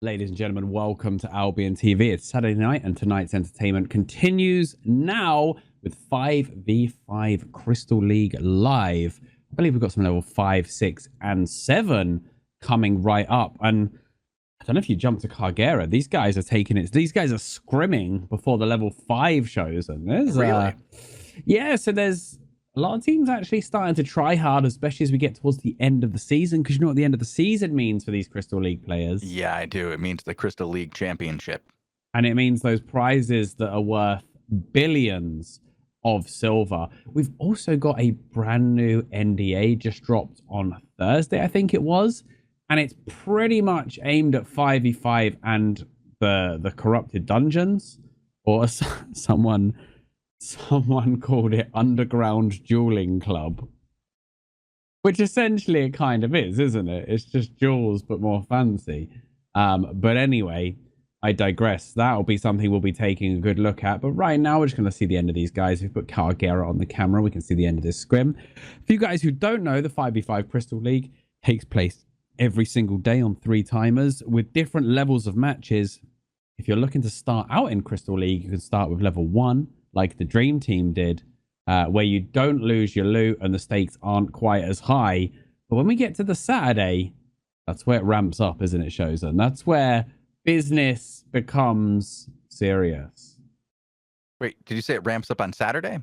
Ladies and gentlemen, welcome to Albion TV. It's Saturday night and tonight's entertainment continues now with 5v5 Crystal League Live. I believe we've got some level 5, 6 and 7 coming right up. And I don't know if you jump to Cargera. These guys are taking it. These guys are scrimming before the level 5 shows. And there's really? Yeah, so there's a lot of teams actually starting to try hard, especially as we get towards the end of the season, because you know what the end of the season means for these Crystal League players. Yeah, I do. It means the Crystal League Championship. And it means those prizes that are worth billions of silver. We've also got a brand new NDA just dropped on Thursday, I think it was. And it's pretty much aimed at 5v5 and the corrupted dungeons. Or someone called it Underground Dueling Club, which essentially it kind of is, isn't it? It's just duels but more fancy. But anyway, I digress. That'll be something we'll be taking a good look at. But right now we're just going to see the end of these guys. We've put Cargera on the camera. We can see the end of this scrim. For you guys who don't know, the 5v5 Crystal League takes place every single day on 3 timers with different levels of matches. If you're looking to start out in Crystal League, you can start with level 1, like the Dream Team did, where you don't lose your loot and the stakes aren't quite as high. But when we get to the Saturday, that's where it ramps up, isn't it, Shozen? That's where business becomes serious. Wait, did you say it ramps up on Saturday?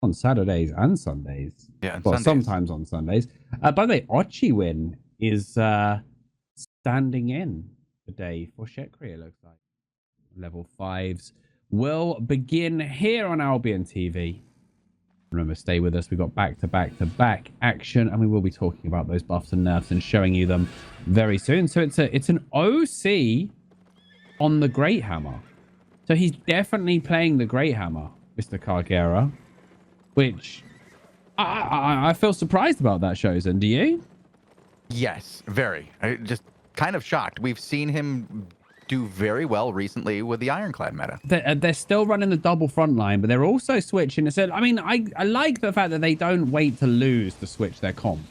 On Saturdays and Sundays. Yeah, on well, Sundays. Sometimes on Sundays. By the way, Ochiwin is standing in today for Shekri, it looks like. Level 5s will begin here on Albion TV. Remember, stay with us. We've got back-to-back-to-back action, and we will be talking about those buffs and nerfs and showing you them very soon. So it's an OC on the Great Hammer. So he's definitely playing the Great Hammer, Mr. Cargera, which I feel surprised about that, Shozen. Do you? Yes, very. I just kind of shocked. We've seen him do very well recently with the Ironclad meta. They're still running the double front line, but they're also switching. I mean, I like the fact that they don't wait to lose to switch their comp.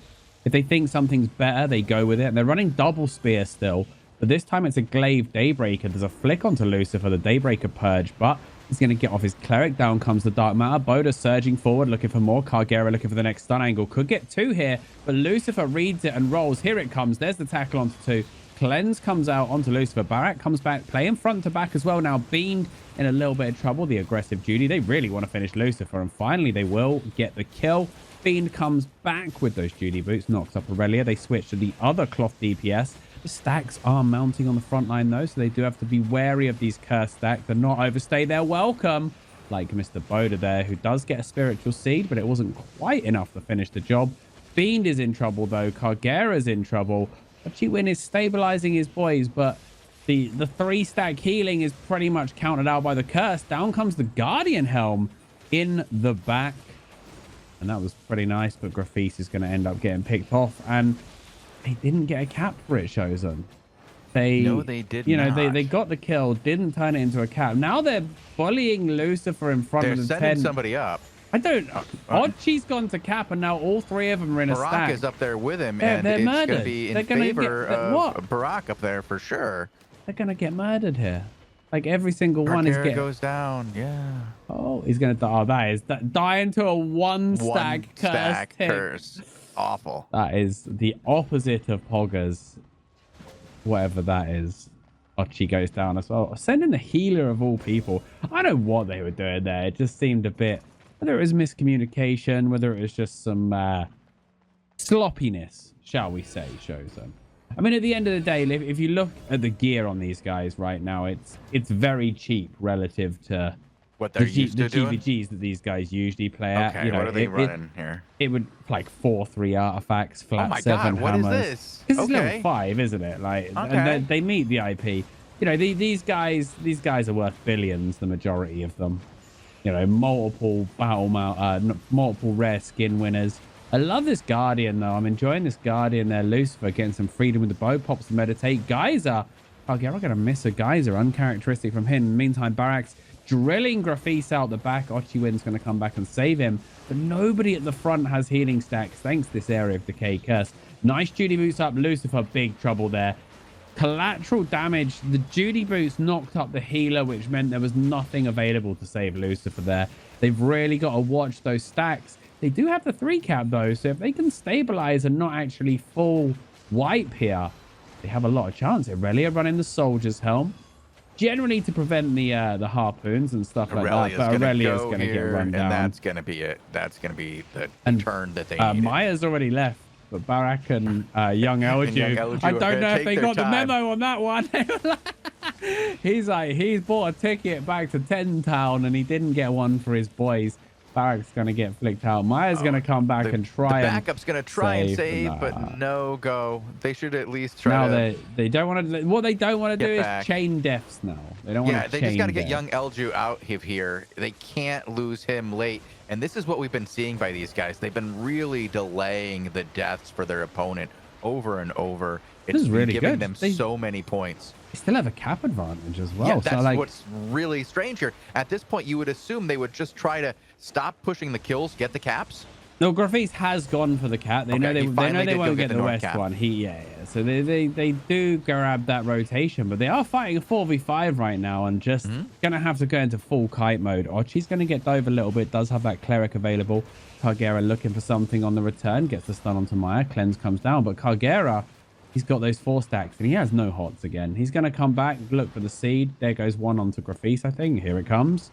If they think something's better, they go with it. And they're running double spear still, but this time it's a glaive Daybreaker. There's a flick onto Lucifer, the Daybreaker purge, but he's going to get off his cleric. Down comes the Dark Matter. Boda surging forward, looking for more. Cargera looking for the next stun angle. Could get 2 here, but Lucifer reads it and rolls. Here it comes. There's the tackle onto 2. Cleanse comes out onto Lucifer. Barak comes back, playing front to back as well. Now Beamed in a little bit of trouble. The aggressive Judy. They really want to finish Lucifer, and finally they will get the kill. Fiend comes back with those Judy boots, knocks up Aurelia. They switch to the other cloth DPS. The stacks are mounting on the front line though, so they do have to be wary of these curse stacks. They're not overstay their welcome, like Mr. Boda there, who does get a spiritual seed, but it wasn't quite enough to finish the job. Fiend is in trouble though. Cargera's in trouble. Ochiwin is stabilizing his boys, but the 3-stack healing is pretty much counted out by the curse. Down comes the Guardian Helm in the back. And that was pretty nice, but Grafis is going to end up getting picked off. And they didn't get a cap for it, Shozen. No, they did not. They got the kill, didn't turn it into a cap. Now they're bullying Lucifer in front of the 10. They're sending somebody up. I don't know. Ochi's gone to cap, and now all 3 of them are in a stack. Barak is up there with him, they're it's murdered. going to be in favor of Barak up there for sure. They're going to get murdered here. Like every single one is getting... goes down, yeah. Oh, he's going to die. Oh, that is... dying to a 1-stack curse. Awful. That is the opposite of Poggers. Whatever that is. Ochi goes down as well. Sending the healer of all people. I don't know what they were doing there. It just seemed a bit... Whether it was miscommunication, whether it was just some sloppiness, shall we say, Shozen. I mean, at the end of the day, if you look at the gear on these guys right now, it's very cheap relative to what they're used to doing? GVGs that these guys usually play at. Okay, what are they running here? It would like 4-3 artifacts, flat 7 hammers. Oh my God, what is this? This is level 5, isn't it? Like, and they meet the IP. You know, these guys are worth billions, the majority of them. You know, multiple multiple rare skin winners. I love this Guardian, though. I'm enjoying this Guardian there. Lucifer getting some freedom with the bow. Pops the Meditate. Geyser. Cargera going to miss a Geyser. Uncharacteristic from him. In the meantime, Barak's drilling Grafis out the back. Ochiwin's going to come back and save him. But nobody at the front has healing stacks thanks to this area of Decay Curse. Nice Judy boots up. Lucifer, big trouble there. Collateral damage. The Judy boots knocked up the healer, which meant there was nothing available to save Lucifer there. They've really got to watch those stacks. They do have the 3 cap though, so if they can stabilize and not actually full wipe here, they have a lot of chance. Aurelia running the soldier's helm, generally to prevent the harpoons and stuff like that. But Aurelia's going to get run down. And that's going to be it. That's going to be the turn that they need. Maya's already left, but Barak and young Elju, I don't know if they got the memo on that one. He's bought a ticket back to 10 Town and he didn't get one for his boys. Barak's going to get flicked out. Maya's going to come back and try. The backup's going to try and save, but no go. They should at least try. Now they don't want to. What they don't want to do is chain deaths now. They don't want to. Yeah, they just got to get young Elju out of here. They can't lose him late. And this is what we've been seeing by these guys. They've been really delaying the deaths for their opponent over and over. It's really giving them so many points. They still have a cap advantage as well. Yeah, that's what's really strange here. At this point, you would assume they would just try to stop pushing the kills, get the caps. No, Graffice has gone for the cap. They know they won't get the west cap. one. So they do grab that rotation, but they are fighting a 4v5 right now and just gonna have to go into full kite mode. Ochi's gonna get dove a little bit. Does have that cleric available. Kargera looking for something on the return, gets the stun onto Maya. Cleanse comes down, but Kargera, he's got those 4 stacks and he has no hots again. He's gonna come back, look for the seed. There goes one onto Graffice, I think. Here it comes.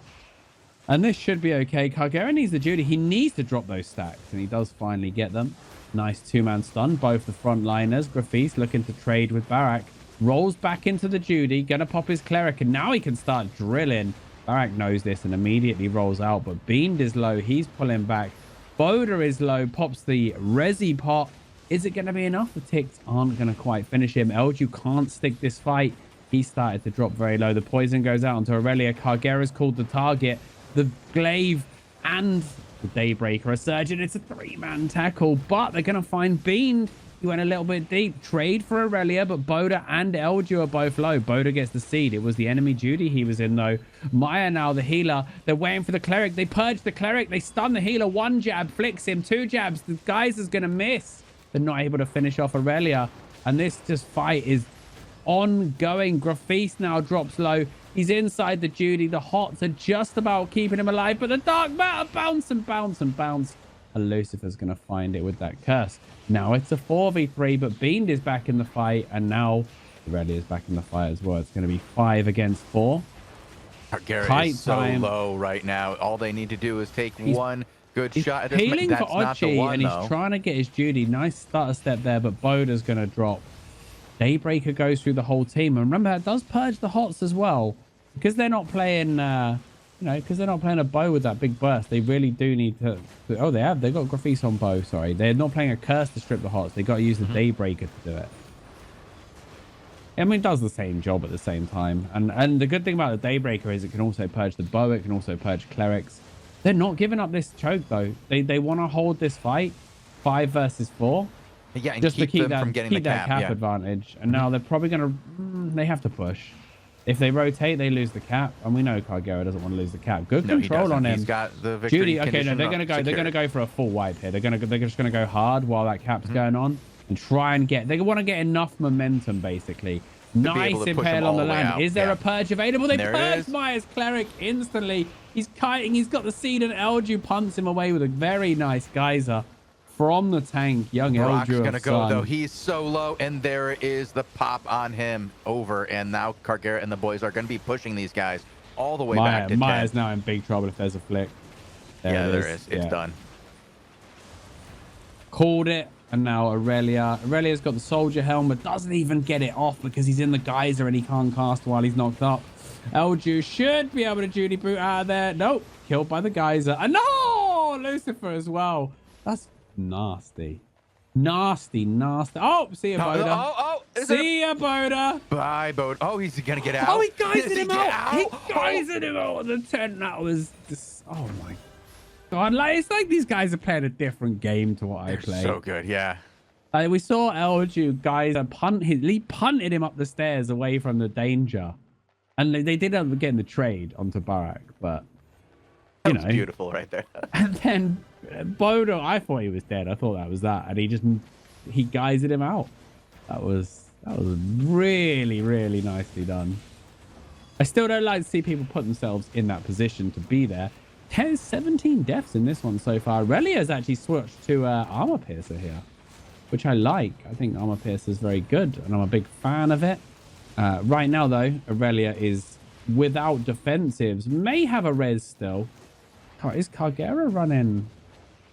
And this should be okay. Kargera needs the Judy. He needs to drop those stacks, and he does finally get them. Nice 2-man stun. Both the frontliners. Graffice looking to trade with Barak. Rolls back into the Judy. Gonna pop his cleric, and now he can start drilling. Barak knows this and immediately rolls out, but Beand is low. He's pulling back. Boda is low. Pops the Resi pot. Is it going to be enough? The ticks aren't going to quite finish him. Elju can't stick this fight. He started to drop very low. The poison goes out onto Aurelia. Kargera's called the target. The glaive and the Daybreaker are surging. It's a 3-man tackle, but they're going to find Beand. He went a little bit deep. Trade for Aurelia, but Boda and Elju are both low. Boda gets the seed. It was the enemy Judy he was in, though. Maya now, the healer. They're waiting for the cleric. They purge the cleric. They stun the healer. 1 jab flicks him. 2 jabs. The geyser's going to miss. They're not able to finish off Aurelia. And this just fight is ongoing. Graffice now drops low. He's inside the Judy. The hots are just about keeping him alive, but the dark matter bounce and bounce and bounce. And Lucifer's going to find it with that curse. Now it's a 4v3, but Beand is back in the fight, and now Aurelia is back in the fight as well. It's going to be 5 against 4. Kargera is so low right now. All they need to do is take one good shot. He's healing for Ochi, and he's trying to get his Judy. Nice stutter step there, but Boda's going to drop. Daybreaker goes through the whole team, and remember that does purge the hots as well, because they're not playing because they're not playing a bow with that big burst. They really do need to they've got Graffice on bow. Sorry, they're not playing a curse to strip the hots. They got to use the Daybreaker to do it. I mean, it does the same job at the same time, and the good thing about the Daybreaker is it can also purge the bow. It can also purge clerics. They're not giving up this choke though. They want to hold this fight 5 versus 4. Yeah, and just to keep them from getting the cap advantage. And now they're probably going to... they have to push. If they rotate, they lose the cap. And we know Kargera doesn't want to lose the cap. Good control on him. He's got the victory. Judy, okay, no, they're going to go. They're going to go for a full wipe here. They're just going to go hard while that cap's going on and try and get... They want to get enough momentum, basically. Nice impale on the land. Is there a purge available? They purged Maya's cleric instantly. He's kiting. He's got the seed, and Elju punts him away with a very nice geyser. From the tank, young Elju is gonna go though. He's so low, and there is the pop on him over. And now Kargera and the boys are going to be pushing these guys all the way back to Maya's 10. now in big trouble if there's a flick. There is. It's done. Called it, and now Aurelia's got the soldier helmet. Doesn't even get it off because he's in the geyser and he can't cast while he's knocked up. Elju should be able to Judy boot out of there. Nope, killed by the geyser. And no, Lucifer as well. That's nasty. Nasty. Oh, see ya, Boda. See ya, Boda. Bye, Boda. Oh, he's going to get out. Oh, he geysered him out. He geysered him out of the tent. That was just... oh, my God. It's like these guys are playing a different game to what I play. So good, yeah. We saw Elju geyser punted him up the stairs away from the danger. And they did end up getting the trade onto Barak, but... That was beautiful right there. And then Boda, I thought he was dead. I thought that was that. And he geysered him out. That was That was really, really nicely done. I still don't like to see people put themselves in that position to be there. 17 deaths in this one so far. Relia's actually switched to Armor Piercer here, which I like. I think Armor Piercer is very good, and I'm a big fan of it. Right now, though, Aurelia is without defensives. May have a res still. Is Cargera running...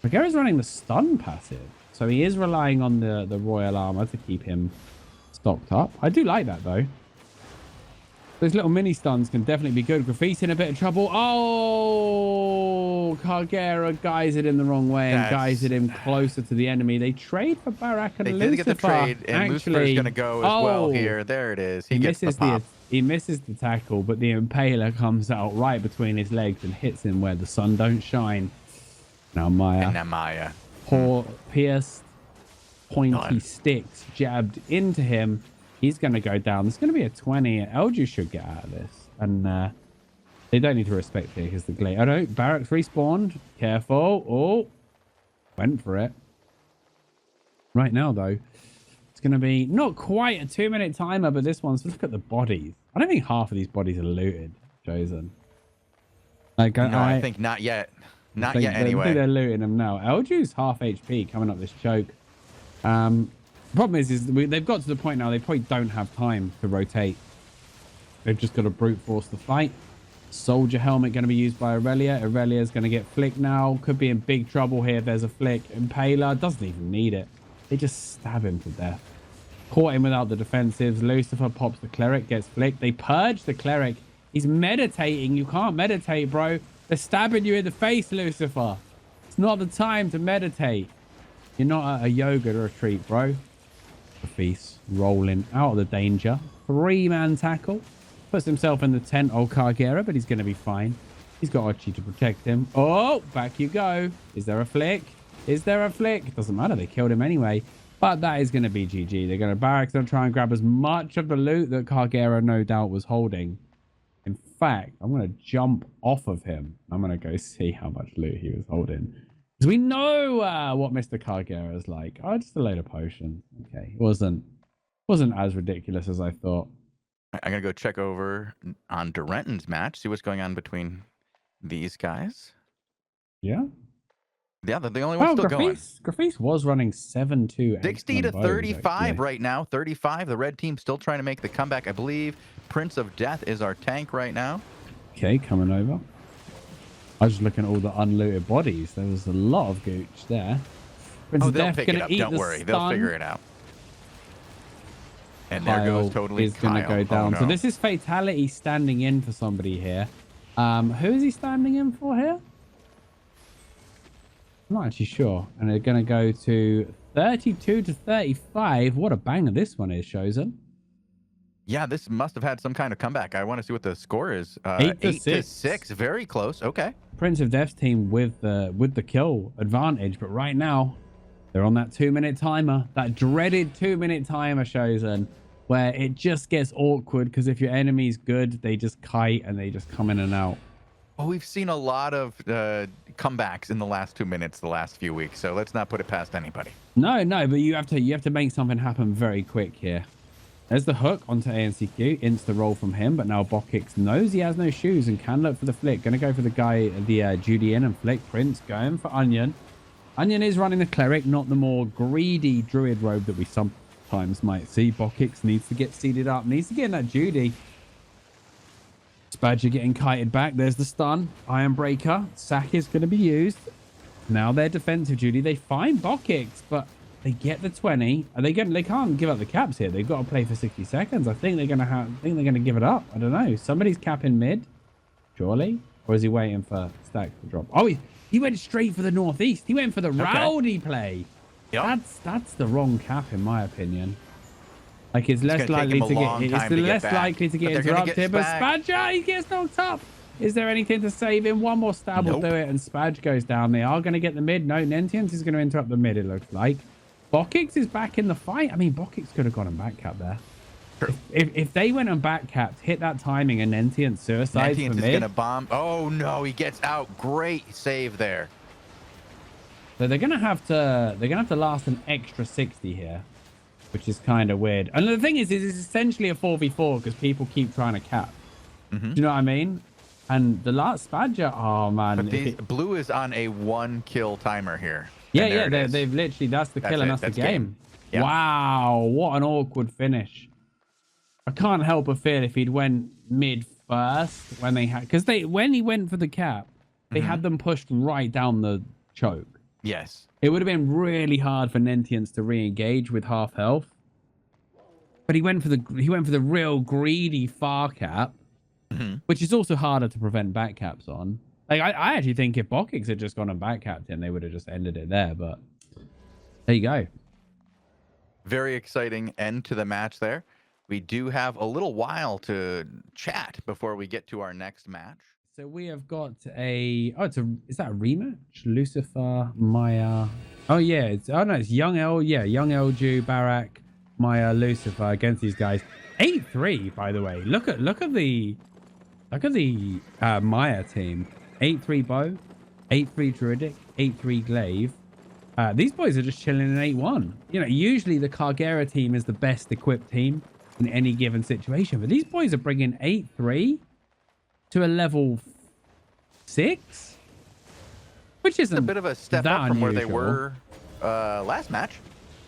Cargera's running the stun passive. So he is relying on the Royal Armor to keep him stocked up. I do like that, though. Those little mini stuns can definitely be good. Graffi's in a bit of trouble. Oh, Cargera guys it in the wrong way and guys it him closer to the enemy. They trade for Barak and Lucifer. They did get the trade, and Lucifer's going to go as well here. There it is. He gets the pop. He misses the tackle, but the Impaler comes out right between his legs and hits him where the sun don't shine. Now Maya. Poor pierced, pointy sticks jabbed into him. He's going to go down. There's going to be a 20. LG should get out of this. And they don't need to respect it because the glade. Oh, no. Barracks respawned. Careful. Oh. Went for it. Right now, though, it's going to be not quite a 2-minute timer, but this one's... Look at the bodies. I don't think half of these bodies are looted, Shozen. Like, no, I think not yet. Not yet, anyway. I think they're looting them now. LG's half HP coming up this choke. Problem is they've got to the point now they probably don't have time to rotate. They've just got to brute force the fight. Soldier helmet going to be used by Aurelia. Aurelia's going to get flicked now. Could be in big trouble here if there's a flick. Impaler doesn't even need it. They just stab him to death. Caught him without the defensives. Lucifer pops the cleric, gets flicked. They purge the cleric. He's meditating. You can't meditate, bro. They're stabbing you in the face, Lucifer. It's not the time to meditate. You're not at a yoga retreat, bro. Feast rolling out of the danger. 3-man tackle. Puts himself in the tent, old Cargera, but he's going to be fine. He's got Archie to protect him. Oh, back you go. Is there a flick? Is there a flick? It doesn't matter. They killed him anyway. But that is going to be GG. They're going to barracks and try and grab as much of the loot that Cargera no doubt was holding. In fact, I'm going to jump off of him. I'm going to go see how much loot he was holding. Because we know what Mr. Cargera is like. Oh, just a load of potions. Okay. It wasn't as ridiculous as I thought. I'm going to go check over on Durenton's match, see what's going on between these guys. Yeah? Yeah, they're the only ones still going. Graffi's was running 7-2. 60 to 35 right now. 35. The red team still trying to make the comeback, I believe. Prince of Death is our tank right now. Okay, coming over. I was just looking at all the unlooted bodies. There was a lot of gooch there. Prince of Death pick it up. Don't worry. They'll figure it out. And there goes totally is going to go down. Oh, no. So this is Fatality standing in for somebody here. Who is he standing in for here? I'm not actually sure. And they're going to go to 32 to 35. What a banger this one is, Shozen. Yeah, this must have had some kind of comeback. I want to see what the score is. 8 to 6. Very close. Okay. Prince of Death's team with the kill advantage. But right now, they're on that 2-minute timer. That dreaded 2-minute timer, Shozen, where it just gets awkward because if your enemy's good, they just kite and they just come in and out. Oh, we've seen a lot of comebacks in the last 2 minutes the last few weeks, so let's not put it past anybody. No, but you have to make something happen very quick here. There's the hook onto ANCQ, insta roll from him, but now Bokix knows he has no shoes and can look for the flick. Gonna go for the guy, the Judy in and flick. Prince going for Onion. Onion is running the cleric, not the more greedy druid robe that we sometimes might see. Bokix needs to get seeded up, needs to get in that Judy. Spadger getting kited back. There's the stun. Iron Breaker. Sack is going to be used. Now they're defensive duty. They find Bokix, but they get the 20. They can't give up the caps here. They've got to play for 60 seconds. I think they're going to give it up. I don't know. Somebody's capping mid, surely, or is he waiting for Stack to drop? Oh, he went straight for the northeast. He went for the rowdy play. Yep. That's the wrong cap in my opinion. Like it's less likely to get interrupted, but Spadger, he gets knocked up. Is there anything to save him? One more stab will do it, and Spadge goes down. They are going to get the mid. No, Nentians is going to interrupt the mid, it looks like. Bokix is back in the fight. I mean, Bokix could have gone and back cap there. Sure. If they went and back capped, hit that timing, and Nentian suicides Nentian for is mid. going to bomb. Oh no, he gets out. Great save there. So they're going to have to last an extra 60 here. which is kind of weird. And the thing is it's essentially a 4v4 because people keep trying to cap. Do you know what I mean? And the last Badger, oh man. But blue is on a 1 kill timer here. Yeah, they've literally, that's the kill and that's the game. Yeah. Wow, what an awkward finish. I can't help but feel if he'd went mid first when they had, because when he went for the cap, they had them pushed right down the choke. Yes. It would have been really hard for Nentians to re-engage with half health. But he went for the real greedy far cap, which is also harder to prevent back caps on. Like I actually think if Bokix had just gone and back capped him, they would have just ended it there. But there you go. Very exciting end to the match there. We do have a little while to chat before we get to our next match. So we have got is that a rematch? Lucifer, Maya. Oh yeah, it's Young Elju, Barak, Maya, Lucifer against these guys. 8-3, by the way. Look at the Maya team. 8-3 Bow, 8-3 Druidic, 8-3 Glaive. These boys are just chilling in 8-1. You know, usually the Kargera team is the best equipped team in any given situation, but these boys are bringing 8-3 to a level 6, which isn't a bit of a step up from where they were last match.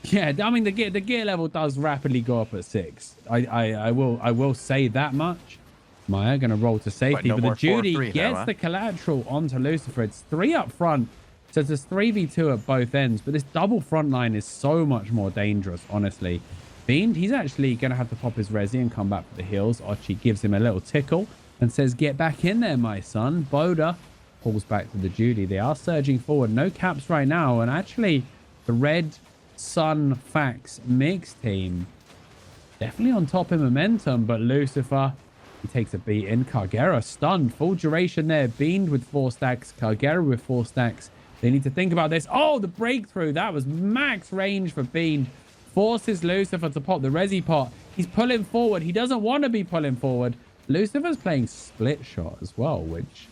Yeah, I mean the gear level does rapidly go up at 6. I will say that much. Maya gonna roll to safety, but the Judy gets the collateral onto Lucifer. It's 3 up front, so it's 3v2 at both ends. But this double front line is so much more dangerous, honestly. Fiend, he's actually gonna have to pop his resi and come back for the heals. Ochi gives him a little tickle and says, "Get back in there, my son." Boda pulls back to the Judy. They are surging forward. No caps right now, and actually, the Red Sun Fax mix team definitely on top in momentum, but Lucifer, he takes a beat in. Kargera stunned. Full duration there. Beamed with 4 stacks. Kargera with 4 stacks. They need to think about this. Oh, the breakthrough. That was max range for Beamed. Forces Lucifer to pop the resi pot. He's pulling forward. He doesn't want to be pulling forward. Lucifer's playing split shot as well, which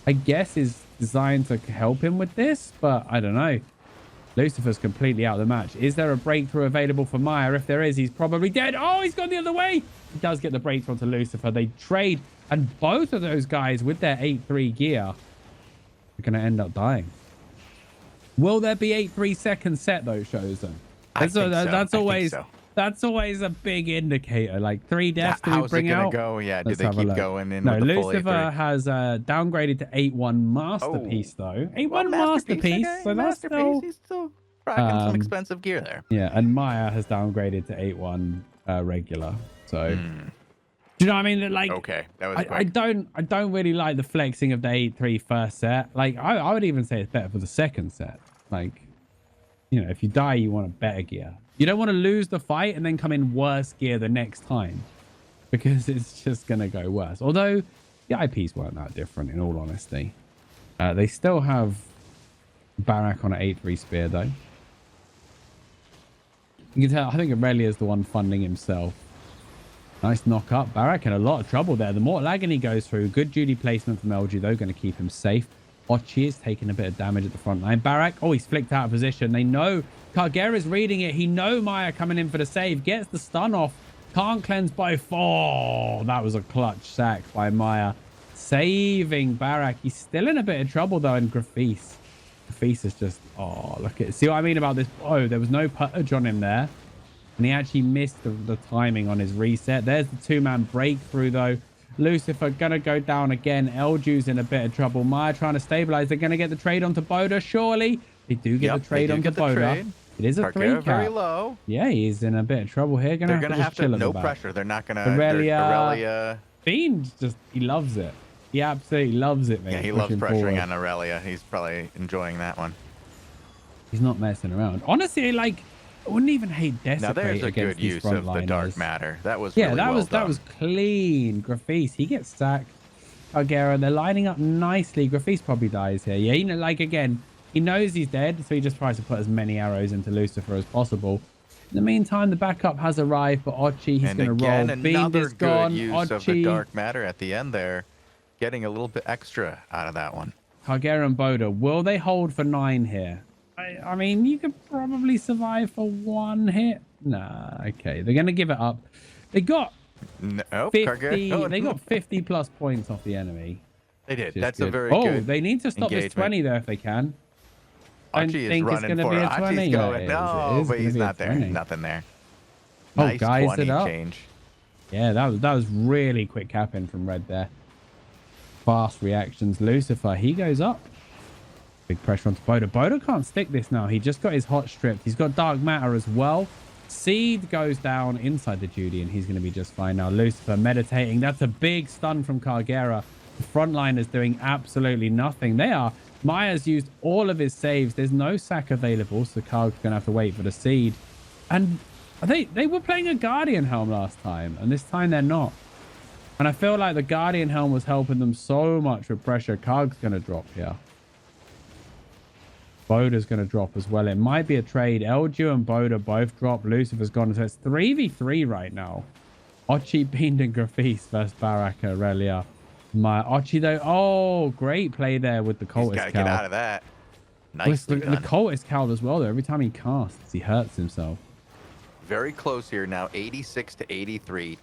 I guess is designed to help him with this, but I don't know. Lucifer's completely out of the match. Is there a breakthrough available for Maya? If there is, he's probably dead. Oh, he's gone the other way. He does get the breakthrough to Lucifer. They trade, and both of those guys with their 8-3 gear are going to end up dying. Will there be 8-3 second set though, Shozen? That's always a big indicator. Like 3 deaths do we bring out? How's it gonna go? Yeah, do they keep going in? No, with the Lucifer has downgraded to 8-1 masterpiece though. 8-1 masterpiece. Okay. So that's still, he's still rocking some expensive gear there. Yeah, and Maya has downgraded to 8-1 regular. So do you know what I mean? Like, okay, that was I don't really like the flexing of the 8-3 first set. Like I would even say it's better for the second set. Like, you know, if you die, you want a better gear. You don't want to lose the fight and then come in worse gear the next time, because it's just going to go worse. Although the IPs weren't that different, in all honesty. They still have Barak on an 8-3 spear, though. You can tell, I think Aurelia is the one funding himself. Nice knock up. Barak in a lot of trouble there. The more lagging he goes through. Good Judy placement from LG, though. Going to keep him safe. Ochi is taking a bit of damage at the front line. Barak, oh, he's flicked out of position. They know Kargera's reading it. He know Maya coming in for the save. Gets the stun off. Can't cleanse by 4. That was a clutch sack by Maya. Saving Barak. He's still in a bit of trouble, though, in Grafis. Grafis is just, oh, look at it. See what I mean about this? Oh, there was no purge on him there. And he actually missed the timing on his reset. There's the 2-man breakthrough, though. Lucifer gonna go down again. Elju's in a bit of trouble. Maya trying to stabilize. They're gonna get the trade onto Boda, surely. They do get the trade onto Boda. It is a 3 cap. Very low. Yeah, he's in a bit of trouble here. They're gonna have to no pressure. They're not gonna. Aurelia. Fiend just, he loves it. He absolutely loves it, mate. Yeah, he loves pressuring on Aurelia. He's probably enjoying that one. He's not messing around. Honestly, like, I wouldn't even hate Desecrate. Now there's a good use of the Dark Matter. That was really that was clean. Grafis, he gets stacked. Kargera, they're lining up nicely. Grafis probably dies here. Yeah, you know, like, again, he knows he's dead, so he just tries to put as many arrows into Lucifer as possible. In the meantime, the backup has arrived for Ochi. He's going to roll. Fiend is gone. Use Ochi of the Dark Matter at the end there, getting a little bit extra out of that one. Kargera and Boda, will they hold for 9 here? I mean, you could probably survive for 1 hit. Nah, okay. They're going to give it up. They got No, 50. oh, They got 50 plus points off the enemy. They did. That's a very good. Oh, they need to stop this 20 there if they can. Archie is running for it. Archie's going. No, but he's not there. Nothing there. Nice guys, 20 change. Yeah, that was really quick capping from Red there. Fast reactions. Lucifer, he goes up. Big pressure onto Boda. Boda can't stick this now. He just got his hot stripped. He's got dark matter as well. Seed goes down inside the Judy, and he's going to be just fine now. Lucifer meditating. That's a big stun from Cargera. The front line is doing absolutely nothing. Maya's used all of his saves. There's no sack available, so Karg's going to have to wait for the seed. And they were playing a Guardian Helm last time, and this time they're not. And I feel like the Guardian Helm was helping them so much with pressure. Karg's going to drop here. Boda's going to drop as well. It might be a trade. Elju and Boda both drop. Lucifer's gone. So it's 3v3 right now. Ochi, Beand, and Grafis versus Baraka, Aurelia. Ochi, though. Oh, great play there with the Cultist Cowl. He's got to get out of that. Nice. The Cultist Cowl as well, though. Every time he casts, he hurts himself. Very close here now. 86 to 83.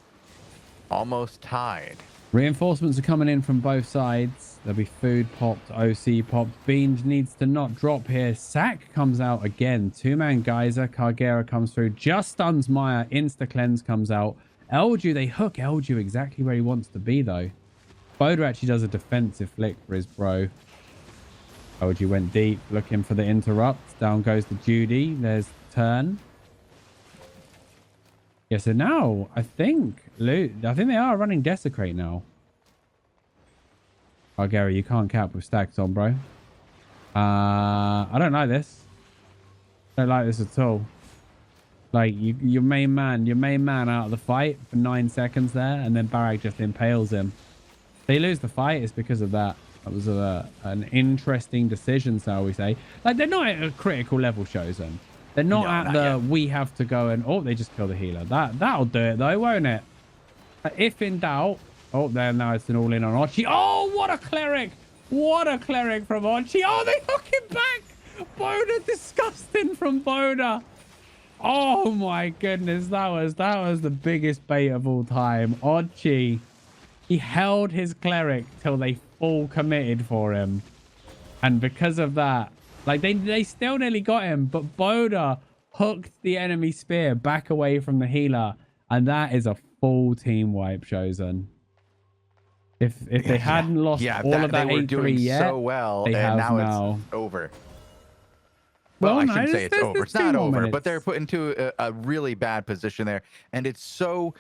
Almost tied. Reinforcements are coming in from both sides. There'll be food popped, OC popped. Beans needs to not drop here. Sack comes out again. Two-man Geyser. Cargera comes through. Just stuns Maya. Insta-cleanse comes out. Elju, they hook Elju exactly where he wants to be, though. Boda actually does a defensive flick for his bro. Elju went deep, looking for the interrupt. Down goes the Judy. There's turn. Yeah, so now I think they are running Desecrate now. Oh, Gary, you can't cap with stacks on, bro. I don't like this. Don't like this at all. Like your main man out of the fight for 9 seconds there, and then Barak just impales him. They lose the fight. It's because of that. That was an interesting decision, shall we say? Like they're not at a critical level, Shozen. They're not we have to go and... Oh, they just killed the healer. That'll do it, though, won't it? If in doubt... Oh, there, now it's an all-in on Archie. Oh, what a cleric! What a cleric from Archie. Oh, they hook him back! Boda, disgusting from Boda. Oh, my goodness. That was the biggest bait of all time. Archie, he held his cleric till they full committed for him. And because of that... Like, they still nearly got him, but Boda hooked the enemy spear back away from the healer, and that is a full team wipe, Shozen. If they hadn't lost all of that 8-3 yet, so well, they have now. It's over. Well, I shouldn't say it's over. It's not over, but they're put into a really bad position there, and it's so...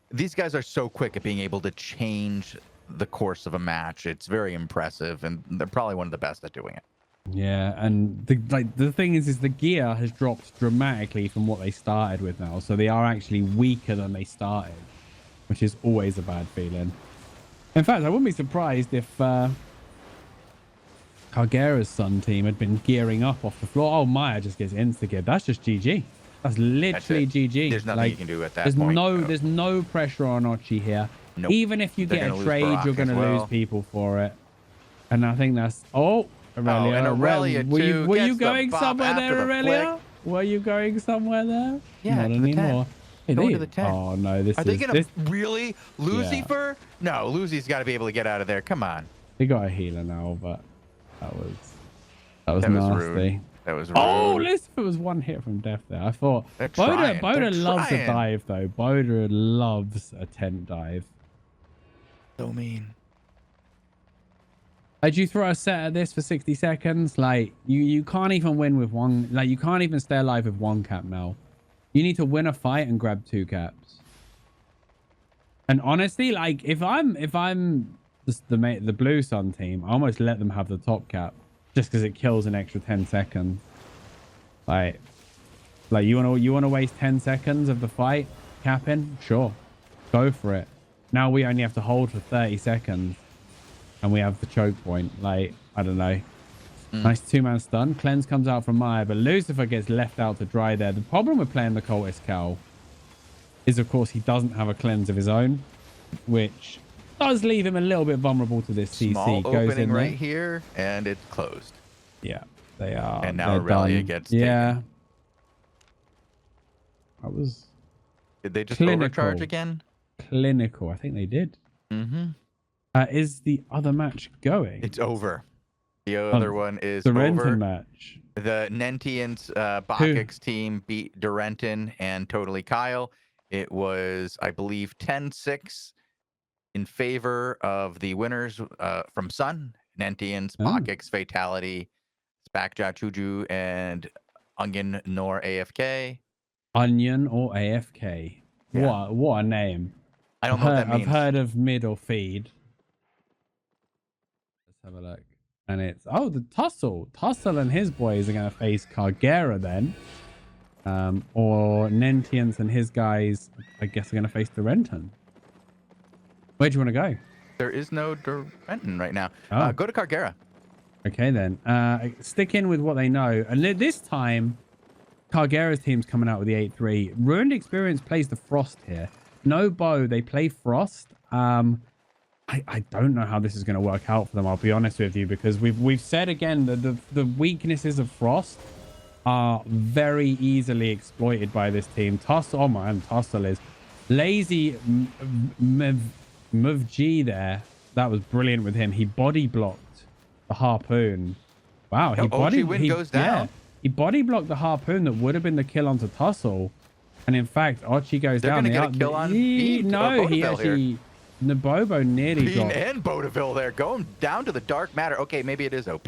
These guys are so quick at being able to change the course of a match. It's very impressive, and they're probably one of the best at doing it. Yeah, and the thing is the gear has dropped dramatically from what they started with now, so they are actually weaker than they started, which is always a bad feeling. In fact, I wouldn't be surprised if Cargera's Sun team had been gearing up off the floor. Oh, Maya just gets insta-geared. That's just GG. That's literally GG. There's nothing you can do at that point. There's no pressure on Archie here. Nope. Even if you get a trade, you're going to lose people for it. And I think that's... Oh, Aurelia. And Aurelia, were you going somewhere there, Aurelia? Were you going somewhere there? Yeah, not anymore. Hey, going to the 10. Oh, no. Are they going to really? Lucifer? Yeah. No, Lucy's got to be able to get out of there. Come on. They got a healer now, but that was nasty. Rude. That was rude. Oh, Lucifer was one hit from death there. I thought Boda loves a dive, though. Boda loves a tent dive. So mean. Did you throw a set at this for 60 seconds? Like, you can't even win with one... Like, you can't even stay alive with one cap now. You need to win a fight and grab 2 caps. And honestly, like, if I'm the Blue Sun team, I almost let them have the top cap. Just because it kills an extra 10 seconds. Like you wanna waste 10 seconds of the fight capping? Sure. Go for it. Now we only have to hold for 30 seconds. And we have the choke point. Like, I don't know. Nice 2-man stun. Cleanse comes out from Maya, but Lucifer gets left out to dry there. The problem with playing the Cultist Cowl is, of course, he doesn't have a cleanse of his own, which does leave him a little bit vulnerable to this CC. Small goes opening in right here, and it's closed. Yeah, they are. And now Aurelia gets taken. Yeah. That was Did they just clinical. overcharge again? Clinical. I think they did. Mm-hmm. Is the other match going? It's over. The other one is the over. Renton match. The Nentians Bogix team beat Durenton and Totally Kyle. It was, I believe, 10-6 in favor of the winners from Sun. Nentians, Bogix, Fatality, Spakja, Chuju, and Onion nor AFK. Onion or AFK. Yeah. What a name. I don't know what that means. I've heard of mid or feed. Let's have a look. And it's the Tussle. Tussle and his boys are going to face Cargera then. Or Nentians and his guys, I guess, are going to face Durenton. Where do you want to go? There is no Durenton right now. Oh. Go to Cargera. Okay, then. Stick in with what they know. And this time, Cargera's team's coming out with the 8-3. Ruined Experience plays the Frost here. No bow. They play Frost. I don't know how this is going to work out for them. I'll be honest with you, because we've said again that the weaknesses of Frost are very easily exploited by this team. Tussle, oh man, Tussle is lazy. Muvg there. That was brilliant with him. He body blocked the harpoon. Wow, he goes down. Yeah, he body blocked the harpoon that would have been the kill onto Tussle. And in fact, Ochi goes down. They're going to get a kill on Bean. No, he actually... Nabobo nearly Bean got... and Bodeville there, going down to the dark matter. Okay, maybe it is OP.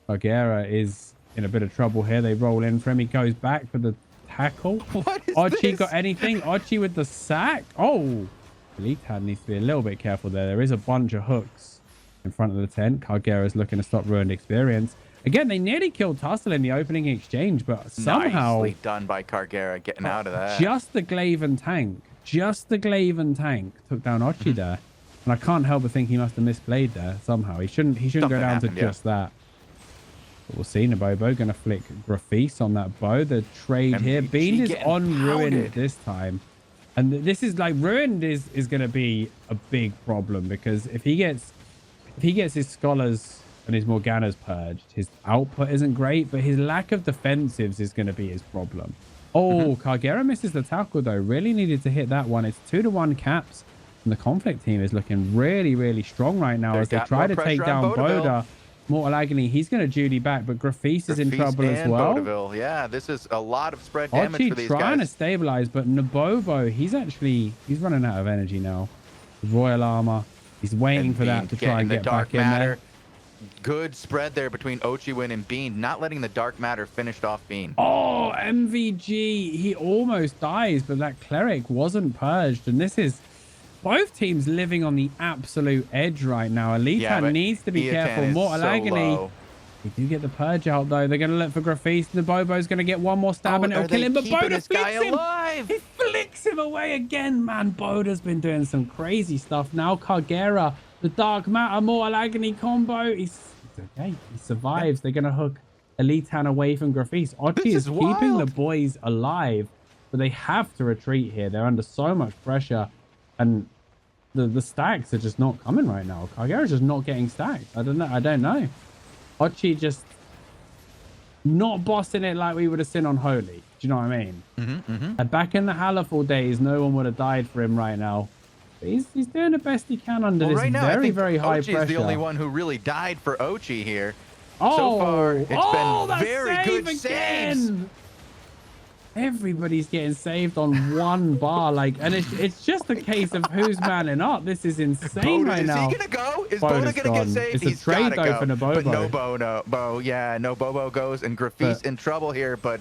Cargera is in a bit of trouble here. They roll in for him. He goes back for the tackle. What is Ochi this? got anything? Ochi with the sack. Oh, Elite Hand needs to be a little bit careful there. There is a bunch of hooks in front of the tent. Cargera's looking to stop Ruined Experience. Again, they nearly killed Tussle in the opening exchange, but somehow... Nicely done by Cargera getting out of that. Just the Glaven tank. Just the Glaven tank took down Ochi there. And I can't help but think he must have misplayed there somehow. He shouldn't go down to just that. But we'll see. Nabobo going to flick Grafis on that bow. The trade here. Bean is on Ruined this time. And this is like Ruined is going to be a big problem, because if he gets his Scholars and his Morganas purged, his output isn't great, but his lack of defensives is going to be his problem. Oh, Cargera misses the tackle though. Really needed to hit that one. It's 2-1 caps. And the Conflict team is looking really, really strong right now as they try to take down Boda. Mortal Agony, he's going to Judy back, but Grafis is in trouble as well. Bodeville. Yeah, this is a lot of spread damage for these trying guys. to stabilize, but Nabobo, he's running out of energy now. Royal Armor, he's waiting for that to try and get back in there. Good spread there between Ochiwin and Bean, not letting the dark matter finished off Bean. Oh, MVG, he almost dies, but that cleric wasn't purged, and this is both teams living on the absolute edge right now. Elita needs to be careful. Mortal Agony. They do get the purge out though. They're going to look for Grafis. The Bobo's going to get one more stab and it'll kill him. But Boda flicks him. He flicks him away again, man. Boda's been doing some crazy stuff now. Cargera, the Dark Matter, Mortal Agony combo. He's okay. He survives. They're going to hook Elitan away from Grafis. Ochi is keeping the boys alive, but they have to retreat here. They're under so much pressure, and the stacks are just not coming right now. Cargera's just not getting stacked. I don't know. Ochi just not bossing it like we would have seen on Holy. Do you know what I mean? And back in the Halifal days, no one would have died for him right now. But he's doing the best he can under this very high pressure. Ochi is the only one who really died for Ochi here. So far, it's been very good saves. Everybody's getting saved on one bar, and it's just a case of who's manning up. This is insane right now. Is he gonna go? Is Boda gonna get saved? It's a trade though for Nabobo. But no Bo. Yeah, no Bobo goes, and Grafis in trouble here. But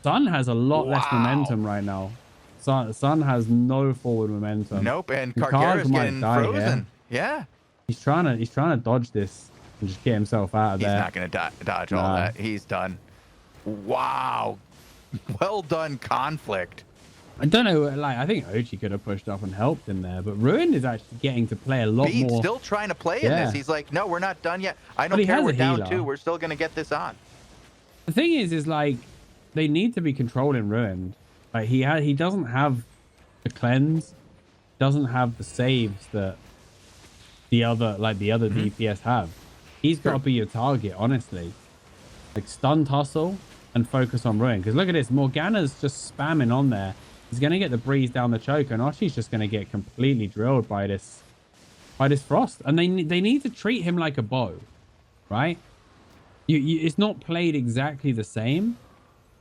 Sun has a lot less momentum right now. Sun has no forward momentum. Nope, and Cargera's getting frozen. Yeah, he's trying to dodge this and just get himself out of there. He's not gonna dodge all that. He's done. Wow. Well done, Conflict. I don't know, I think Ochi could have pushed up and helped in there, but Ruin is actually getting to play a lot more. Still trying to play in this. He's like, no, we're not done yet. I don't care. We're down 2. We're still going to get this on. The thing is they need to be controlling Ruined. He doesn't have the cleanse, doesn't have the saves that the other DPS have. He's got to be your target, honestly. Stun Tussle. and focus on Ruin. Because look at this, Morgana's just spamming on there. He's going to get the breeze down the choke, and Oshi's just going to get completely drilled by this Frost. And they need to treat him like a bow, right? It's not played exactly the same.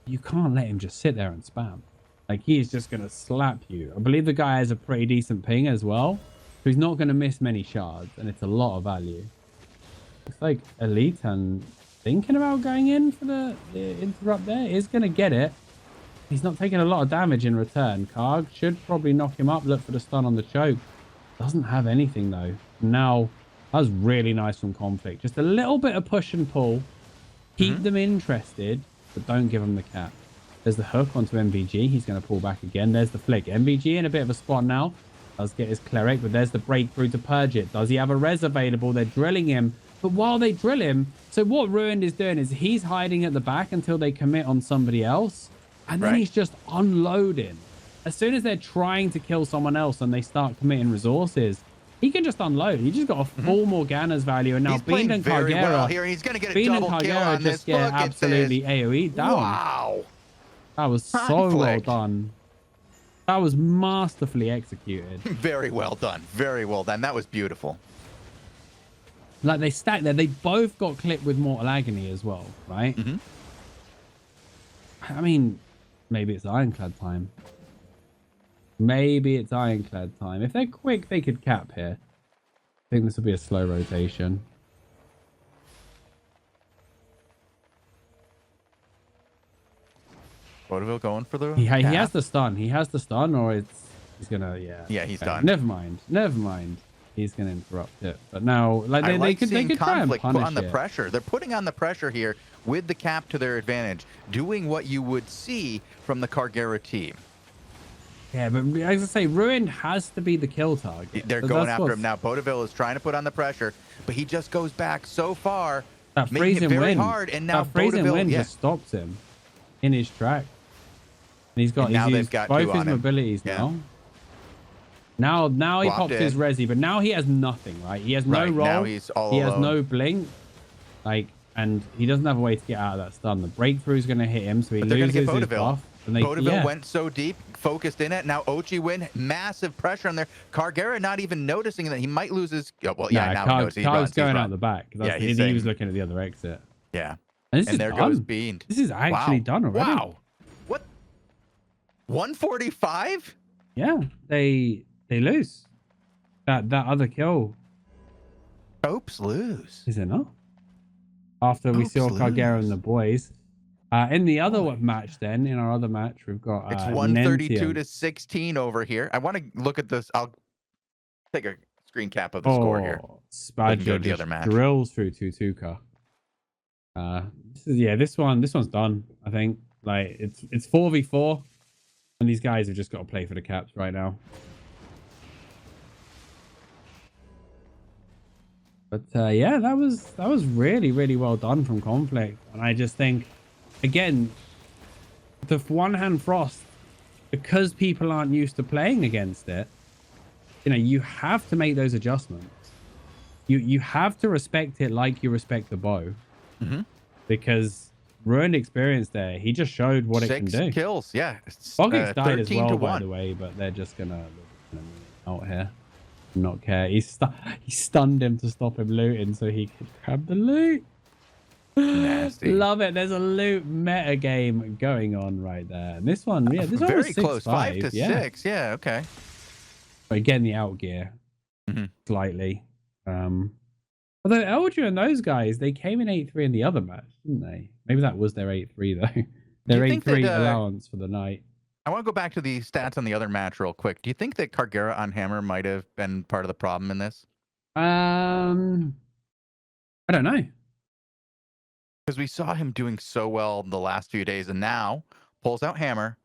You can't let him just sit there and spam. Like, he is just going to slap you. I believe the guy has a pretty decent ping as well. So he's not going to miss many shards, and it's a lot of value. Looks like Elite and thinking about going in for the interrupt there. Is going to get it. He's not taking a lot of damage in return. Karg should probably knock him up. Look for the stun on the choke. Doesn't have anything, though. Now, that was really nice from Conflict. Just a little bit of push and pull. Keep them interested, but don't give them the cap. There's the hook onto MVG. He's going to pull back again. There's the flick. MVG in a bit of a spot now. Does get his cleric, but there's the breakthrough to purge it. Does he have a res available? They're drilling him. But while they drill him, so what Ruined is doing is he's hiding at the back until they commit on somebody else. And then he's just unloading. As soon as they're trying to kill someone else and they start committing resources, he can just unload. He just got a full Morgana's value. And now Bean and Kargera, well here. He's going to get a double kill on just this. get absolutely AoE down. Wow. That was so well done. That was masterfully executed. Very well done. Very well done. That was beautiful. Like, they stacked there. They both got clipped with Mortal Agony as well, right? I mean, maybe it's Ironclad time. Maybe it's Ironclad time. If they're quick, they could cap here. I think this will be a slow rotation. Vaudeville going for the he has the stun. He has the stun, or he's gonna he's done. Never mind. He's gonna interrupt it. But now, like, they could try and punish put on the it. pressure. They're putting on the pressure here with the cap to their advantage, doing what you would see from the Kargera team. Yeah, but as I say, Ruined has to be the kill target. They're going after him now. Vaudeville is trying to put on the pressure, but he just goes back so far, that making it very wind, hard. And now that freezing wind just stops him in his track. And he's got, they've got both his mobilities now. Now he pops his resi, but now he has nothing, right? He has no roll. Now he's all alone. Has no blink. Like, and he doesn't have a way to get out of that stun. The breakthrough is going to hit him, so he loses his buff. Vaudeville went so deep, focused in it. Now Ochi win, massive pressure on there. Kargera not even noticing that he might lose his. Oh, well, yeah, now he knows. Karg's going out the back. He was looking at the other exit. Yeah, and there goes Bean. This is actually done already. Wow, what? 145? Yeah, they lose. That other kill. Oops, lose. Is it not? After we saw Kargera and the boys. In the other match, then, in our other match, we've got it's 132 to 16 over here. I want to look at this. I'll take a screen cap of the score here. Spadger the other match. Drills through Tutuka. This one's done. I think it's 4v4, and these guys have just got to play for the caps right now. But that was really, really well done from Conflict, and I just think, again, the one hand Frost, because people aren't used to playing against it, you have to make those adjustments. You have to respect it like you respect the bow, because Ruined experience there. He just showed what it can do. 6 kills, yeah. Bogix died as well, by the way, but they're just gonna out here. Not care. He stunned him to stop him looting so he could grab the loot. Nasty. Love it. There's a loot meta game going on right there. And this one, this one very was close. 5 to 6. Yeah, okay. But getting the out gear slightly. Although Eldrew and those guys, they came in 8-3 in the other match, didn't they? Maybe that was their 8-3 though. Their 8-3 allowance for the night. I want to go back to the stats on the other match real quick. Do you think that Kargera on Hammer might have been part of the problem in this? I don't know. Because we saw him doing so well the last few days, and now pulls out Hammer.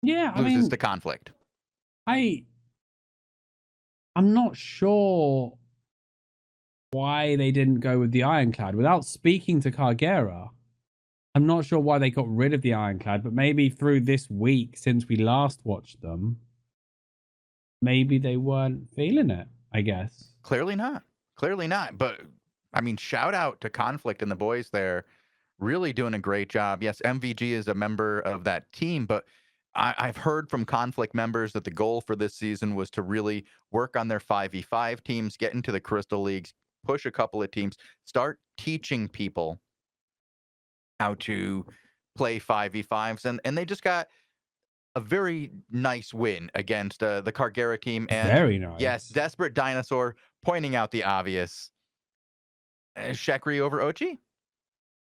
Yeah, loses to Conflict. I'm not sure why they didn't go with the Ironclad. Without speaking to Kargera, I'm not sure why they got rid of the Ironclad, but maybe through this week, since we last watched them, maybe they weren't feeling it, I guess. Clearly not. But, I mean, shout out to Conflict and the boys there. really doing a great job. Yes, MVG is a member of that team, but I've heard from Conflict members that the goal for this season was to really work on their 5v5 teams, get into the Crystal Leagues, push a couple of teams, start teaching people how to play 5v5s. And they just got a very nice win against the Cargera team. And Very nice. yes, Desperate Dinosaur pointing out the obvious. Shekri over Ochi?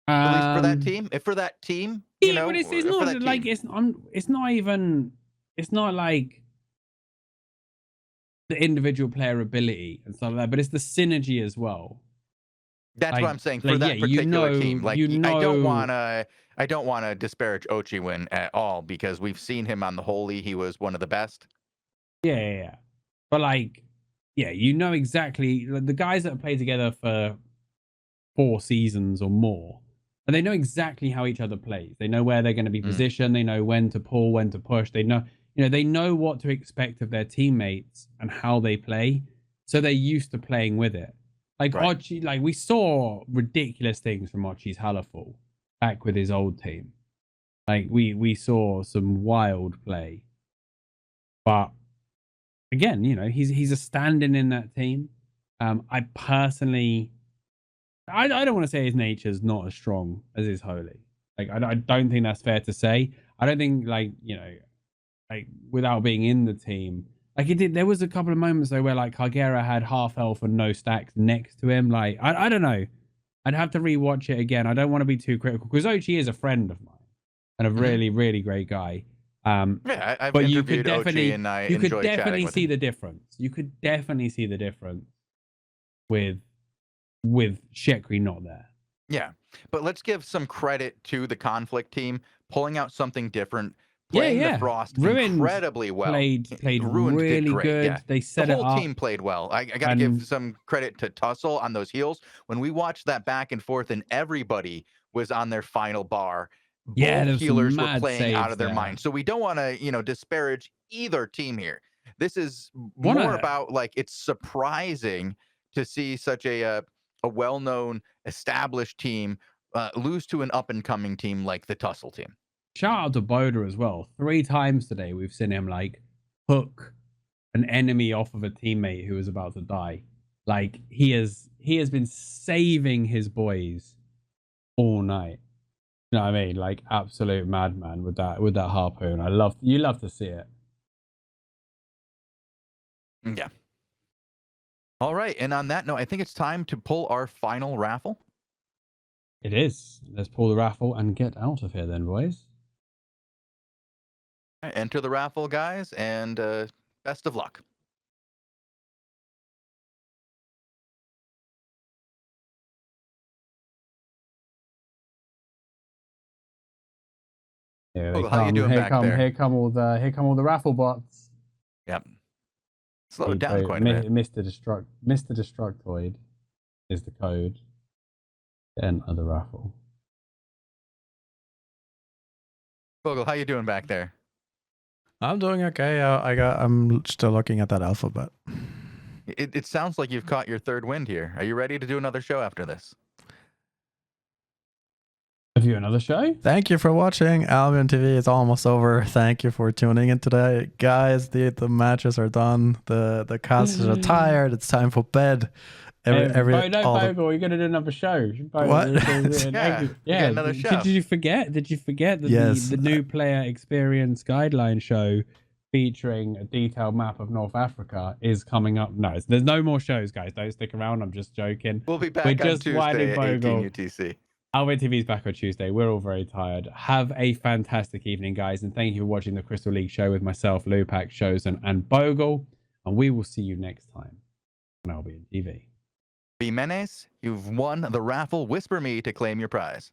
At least for that team? If for that team, you know, but it's not like it's not even, it's not like the individual player ability and stuff like that, but it's the synergy as well. That's what I'm saying for that particular team. Like, I don't wanna disparage Ochi win at all because we've seen him on the Holy. He was one of the best. Yeah. But like, yeah, you know exactly the guys that have played together for 4 seasons or more, and they know exactly how each other plays. They know where they're going to be positioned. They know when to pull, when to push. They know, they know what to expect of their teammates and how they play. So they're used to playing with it. Like Ochi, like we saw ridiculous things from Ochi's Halaful back with his old team. Like we saw some wild play. But again, he's a stand-in in that team. I personally, I don't want to say his nature's not as strong as his Holy. Like, I don't think that's fair to say. I don't think, like, without being in the team, like there was a couple of moments though where like Cargera had half health and no stacks next to him. Like, I don't know. I'd have to rewatch it again. I don't want to be too critical because Ochi is a friend of mine and a really, really great guy. Yeah, I've but interviewed Ochi and I enjoy chatting with him. You could definitely see the difference. You could definitely see the difference with Shekri not there. Yeah, but let's give some credit to the Conflict team pulling out something different, playing the Frost incredibly well. Played really good. Yeah. They set the whole team played well. I got to give some credit to Tussle on those heals. When we watched that back and forth and everybody was on their final bar, both healers were playing out of their mind. So we don't want to, disparage either team here. This is more about like it's surprising to see such a well-known, established team lose to an up-and-coming team like the Tussle team. Shout out to Boda as well. 3 times today we've seen him like hook an enemy off of a teammate who was about to die. Like he has been saving his boys all night. You know what I mean? Like absolute madman with that harpoon. You love to see it. Yeah. All right, and on that note, I think it's time to pull our final raffle. It is. Let's pull the raffle and get out of here then, boys. Enter the raffle, guys, and best of luck. Here they come. How you doing back there? Here come all the raffle bots. Yep. Slow it down quite a bit. Mr. Destructoid is the code. Enter the raffle. Bogul, how you doing back there? I'm doing okay. I'm still looking at that alphabet. It sounds like you've caught your 3rd wind here. Are you ready to do another show after this? Have you another show? Thank you for watching. AlbionTV is almost over. Thank you for tuning in today. Guys, the matches are done. The casters are tired. It's time for bed. Bogul, you're going to do another show. What? Yeah, another show. Did you forget that the new player experience guideline show featuring a detailed map of North Africa is coming up? No, there's no more shows, guys. Don't stick around. I'm just joking. We'll be back on Tuesday at 18 UTC. AlbionTV's back on Tuesday. We're all very tired. Have a fantastic evening, guys, and thank you for watching the Crystal League show with myself, Lewpac, Shozen, and Bogul. And we will see you next time on AlbionTV. B. Menes, you've won the raffle. Whisper me to claim your prize.